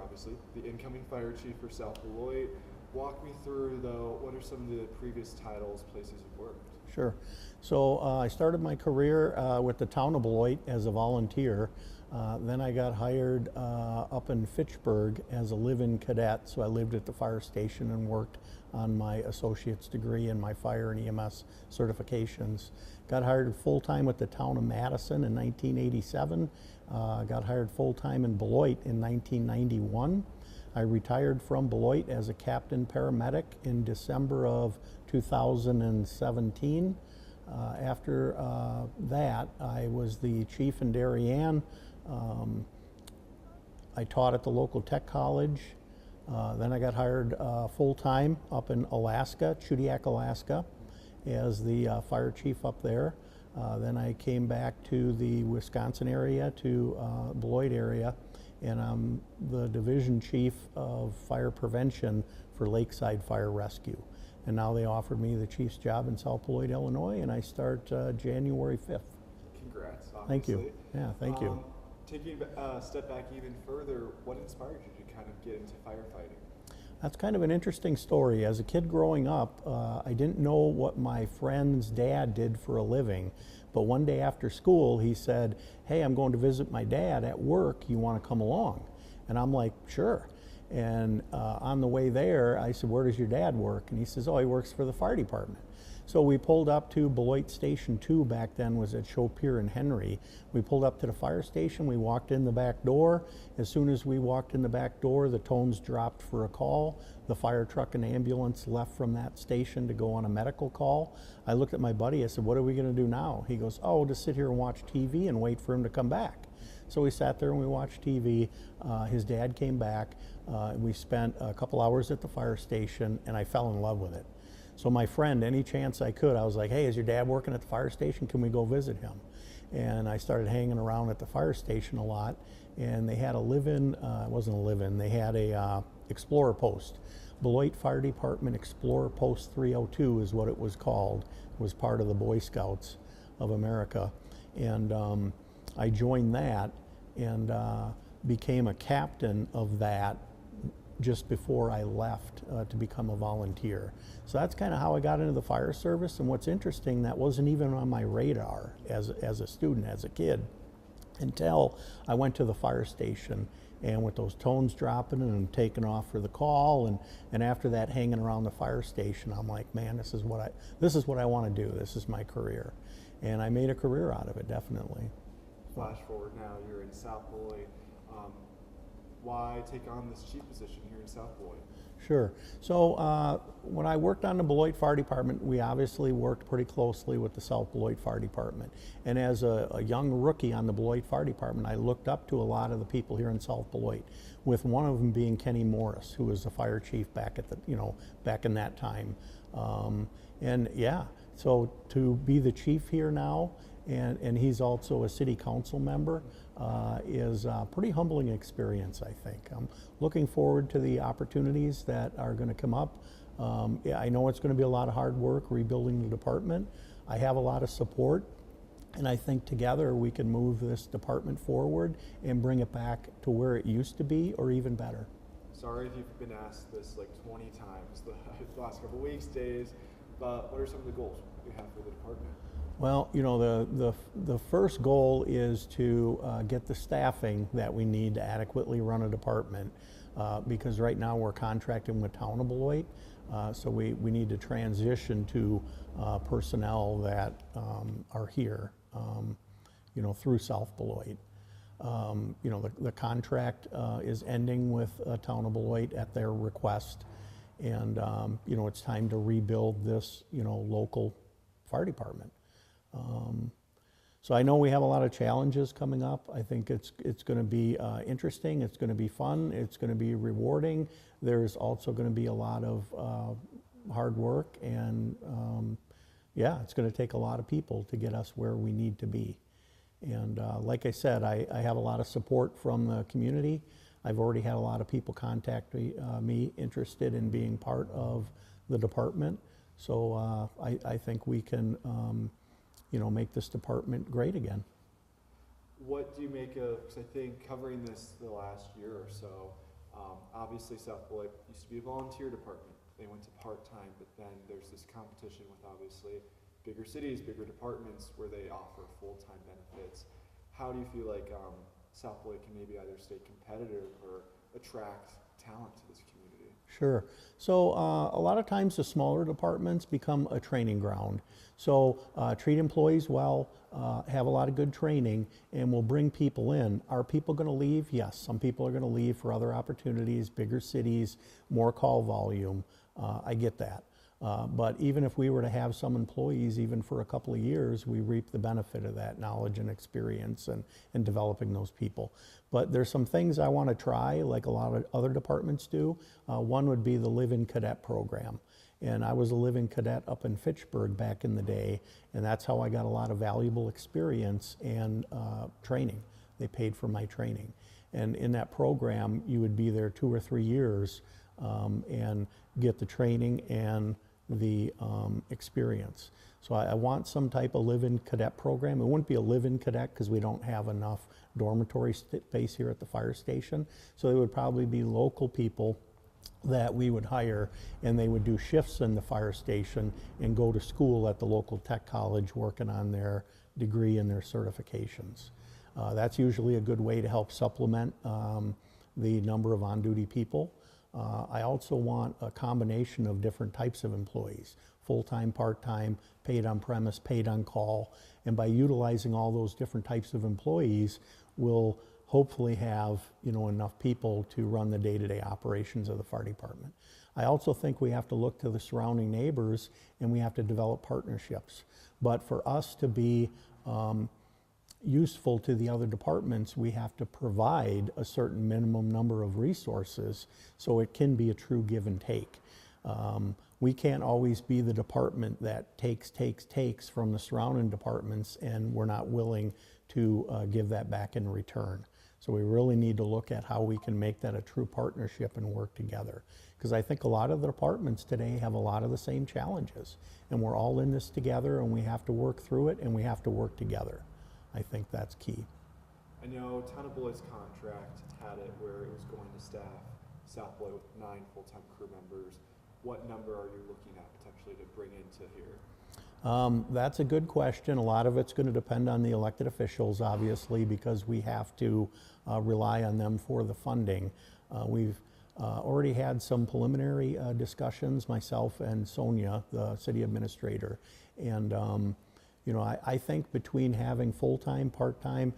obviously the incoming fire chief for South Beloit. Walk me through, though, what are some of the previous titles, places you've worked? Sure. So I started my career with the Town of Beloit as a volunteer. Then I got hired up in Fitchburg as a live-in cadet. So I lived at the fire station and worked on my associate's degree and my fire and EMS certifications. Got hired full-time with the Town of Madison in 1987. Got hired full-time in Beloit in 1991. I retired from Beloit as a captain paramedic in December of 2017. After that, I was the chief in Darien. I taught at the local tech college. Then I got hired full-time up in Alaska, Chudiak, Alaska, as the fire chief up there. Then I came back to the Wisconsin area, to Beloit area, and I'm the division chief of fire prevention for Lakeside Fire Rescue. And now they offered me the chief's job in South Beloit, Illinois, and I start January 5th. Congrats, obviously. Thank you. Yeah, thank you. Taking a step back even further, what inspired you to kind of get into firefighting? That's kind of an interesting story. As a kid growing up, I didn't know what my friend's dad did for a living. But one day after school, he said, "Hey, I'm going to visit my dad at work. You want to come along?" And I'm like, "Sure." And on the way there, I said, "Where does your dad work?" And he says, "Oh, he works for the fire department." So we pulled up to Beloit Station 2, back then was at Chopier and Henry. We pulled up to the fire station, we walked in the back door. As soon as we walked in the back door, the tones dropped for a call. The fire truck and ambulance left from that station to go on a medical call. I looked at my buddy, I said, "What are we gonna do now?" He goes, "Oh, just sit here and watch TV and wait for him to come back." So we sat there and we watched TV. His dad came back. We spent a couple hours at the fire station and I fell in love with it. So my friend, any chance I could, I was like, "Hey, is your dad working at the fire station? Can we go visit him?" And I started hanging around at the fire station a lot. And they had a live-in, it wasn't a live-in, they had a Explorer Post. Beloit Fire Department Explorer Post 302 is what it was called. It was part of the Boy Scouts of America. And I joined that and became a captain of that just before I left to become a volunteer. So that's kind of how I got into the fire service. And what's interesting, that wasn't even on my radar as a student, as a kid, until I went to the fire station. And with those tones dropping and taking off for the call, and after that hanging around the fire station, I'm like, man, this is what I want to do. This is my career. And I made a career out of it, definitely. Flash forward now, you're in South Beloit. Why take on this chief position here in South Beloit? Sure. So when I worked on the Beloit Fire Department, we obviously worked pretty closely with the South Beloit Fire Department. And as a young rookie on the Beloit Fire Department, I looked up to a lot of the people here in South Beloit, with one of them being Kenny Morris, who was the fire chief back at the, back in that time. And yeah, so to be the chief here now, and he's also a city council member, is a pretty humbling experience, I think. I'm looking forward to the opportunities that are going to come up. Yeah, I know it's going to be a lot of hard work rebuilding the department. I have a lot of support, and I think together we can move this department forward and bring it back to where it used to be, or even better. Sorry if you've been asked this like 20 times the last couple of weeks, days, but what are some of the goals you have for the department? Well, the first goal is to get the staffing that we need to adequately run a department, because right now we're contracting with Town of Beloit, so we need to transition to personnel that are here, through South Beloit. The contract is ending with Town of Beloit at their request, and it's time to rebuild this local fire department. So I know we have a lot of challenges coming up. I think it's going to be interesting. It's going to be fun. It's going to be rewarding. There's also going to be a lot of hard work, and yeah, it's going to take a lot of people to get us where we need to be. And like I said, I have a lot of support from the community. I've already had a lot of people contact me interested in being part of the department. So I think we can make this department great again. What do you make of, because I think covering this the last year or so, Obviously, South Beloit used to be a volunteer department. They went to part-time, but then there's this competition with obviously bigger cities, bigger departments where they offer full-time benefits. How do you feel like South Beloit can maybe either stay competitive or attract talent to this community? Sure. So a lot of times the smaller departments become a training ground. So treat employees well, have a lot of good training, and we'll bring people in. Are people going to leave? Yes, some people are going to leave for other opportunities, bigger cities, more call volume. I get that. But even if we were to have some employees, even for a couple of years, we reap the benefit of that knowledge and experience and developing those people. But there's some things I want to try, like a lot of other departments do. One would be the Live-In Cadet program. And I was a Live-In Cadet up in Fitchburg back in the day, and that's how I got a lot of valuable experience and training. They paid for my training. And in that program, you would be there 2 or 3 years and get the training and the experience. So I want some type of live-in cadet program. It wouldn't be a live-in cadet because we don't have enough dormitory space here at the fire station. So it would probably be local people that we would hire, and they would do shifts in the fire station and go to school at the local tech college working on their degree and their certifications. That's usually a good way to help supplement the number of on-duty people. I also want a combination of different types of employees, full-time, part-time, paid on premise, paid on call, and by utilizing all those different types of employees, we'll hopefully have enough people to run the day-to-day operations of the fire department. I also think we have to look to the surrounding neighbors and we have to develop partnerships. But for us to be useful to the other departments, we have to provide a certain minimum number of resources so it can be a true give and take. We can't always be the department that takes from the surrounding departments, and we're not willing to give that back in return. So we really need to look at how we can make that a true partnership and work together. Because I think a lot of the departments today have a lot of the same challenges, and we're all in this together, and we have to work through it, and we have to work together. I think that's key. I know Town of Beloit's contract had it where it was going to staff South Beloit with 9 full-time crew members. What number are you looking at potentially to bring into here? That's a good question. A lot of it's going to depend on the elected officials, obviously, because we have to rely on them for the funding. We've already had some preliminary discussions, myself and Sonia, the city administrator, and I think between having full-time, part-time,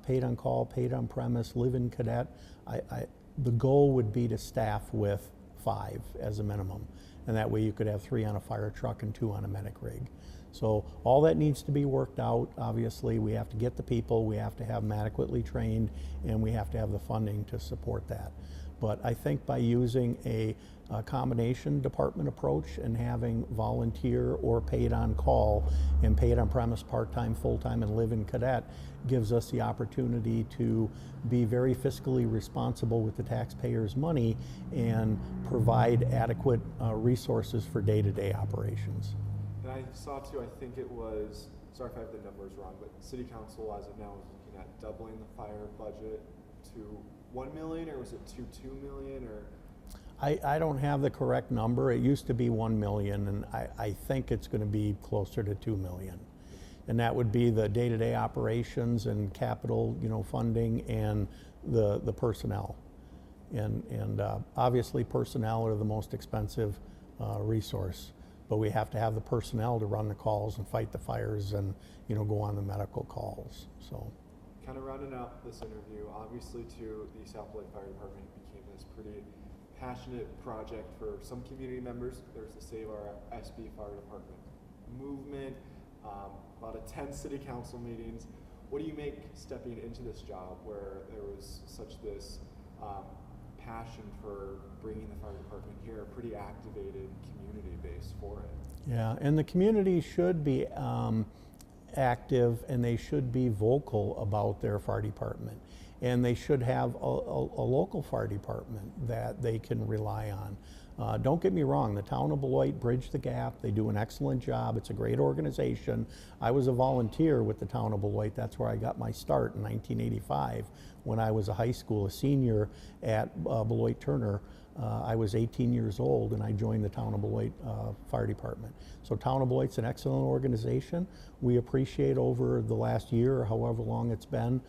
paid on call, paid on premise, live-in cadet, the goal would be to staff with 5 as a minimum. And that way you could have 3 on a fire truck and 2 on a medic rig. So all that needs to be worked out. Obviously, we have to get the people, we have to have them adequately trained, and we have to have the funding to support that. But I think by using a combination department approach and having volunteer or paid on call and paid on premise, part-time, full-time, and live-in cadet gives us the opportunity to be very fiscally responsible with the taxpayers' money and provide adequate resources for day-to-day operations. And I saw too, I think it was, sorry if I have the numbers wrong, but City Council as of now is looking at doubling the fire budget to 1 million, or was it to 2 million, or? I don't have the correct number. It used to be 1 million, and I think it's going to be closer to 2 million. And that would be the day-to-day operations and capital, funding, and the personnel. And obviously personnel are the most expensive resource, but we have to have the personnel to run the calls and fight the fires and go on the medical calls. So. Kind of rounding out this interview, obviously too, the South Beloit Fire Department became this pretty passionate project for some community members. There's the Save Our SB Fire Department movement, about a 10 city council meetings. What do you make stepping into this job where there was such this passion for bringing the fire department here, a pretty activated community base for it? Yeah, and the community should be active, and they should be vocal about their fire department, and they should have a local fire department that they can rely on. Don't get me wrong, the Town of Beloit bridged the gap. They do an excellent job. It's a great organization. I was a volunteer with the Town of Beloit. That's where I got my start in 1985 when I was a high school, a senior at Beloit Turner. I was 18 years old and I joined the Town of Beloit Fire Department. So Town of Beloit's an excellent organization. We appreciate over the last year or however long it's been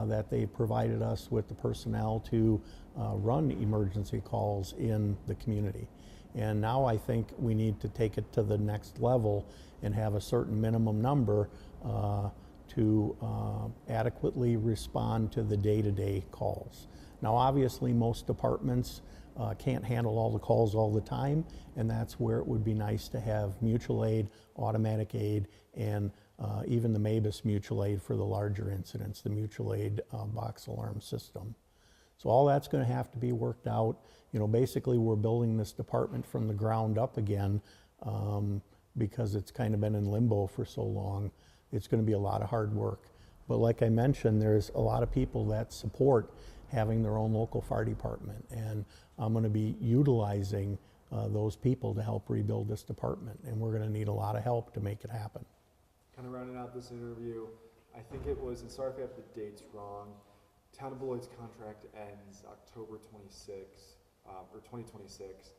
that they provided us with the personnel to run emergency calls in the community. And now I think we need to take it to the next level and have a certain minimum number to adequately respond to the day-to-day calls. Now obviously most departments can't handle all the calls all the time, and that's where it would be nice to have mutual aid, automatic aid, and even the MABUS mutual aid for the larger incidents, the mutual aid box alarm system. So all that's going to have to be worked out. You know, basically we're building this department from the ground up again because it's kind of been in limbo for so long. It's going to be a lot of hard work. But like I mentioned, there's a lot of people that support having their own local fire department, and I'm going to be utilizing those people to help rebuild this department, and we're going to need a lot of help to make it happen. Kind of rounding out this interview, I think it was, and sorry if I have the dates wrong, Town of Beloit's contract ends October 26, or 2026.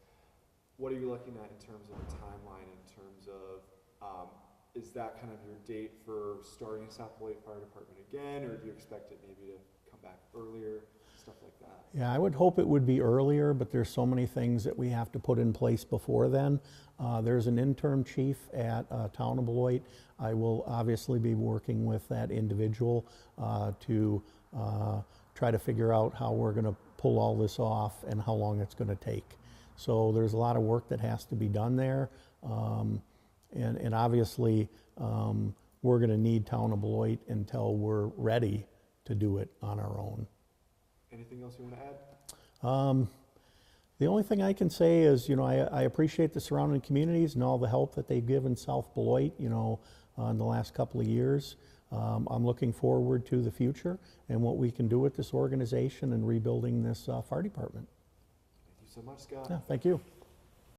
What are you looking at in terms of a timeline, in terms of, is that kind of your date for starting South Beloit Fire Department again, or do you expect it maybe to come back earlier, stuff like that? Yeah, I would hope it would be earlier, but there's so many things that we have to put in place before then. There's an interim chief at Town of Beloit. I will obviously be working with that individual to try to figure out how we're going to pull all this off and how long it's going to take. So there's a lot of work that has to be done there. And obviously, we're going to need Town of Beloit until we're ready to do it on our own. Anything else you want to add? The only thing I can say is, you know, I appreciate the surrounding communities and all the help that they've given South Beloit, you know, in the last couple of years. I'm looking forward to the future and what we can do with this organization and rebuilding this fire department. Thank you so much, Scott. Yeah, thank you.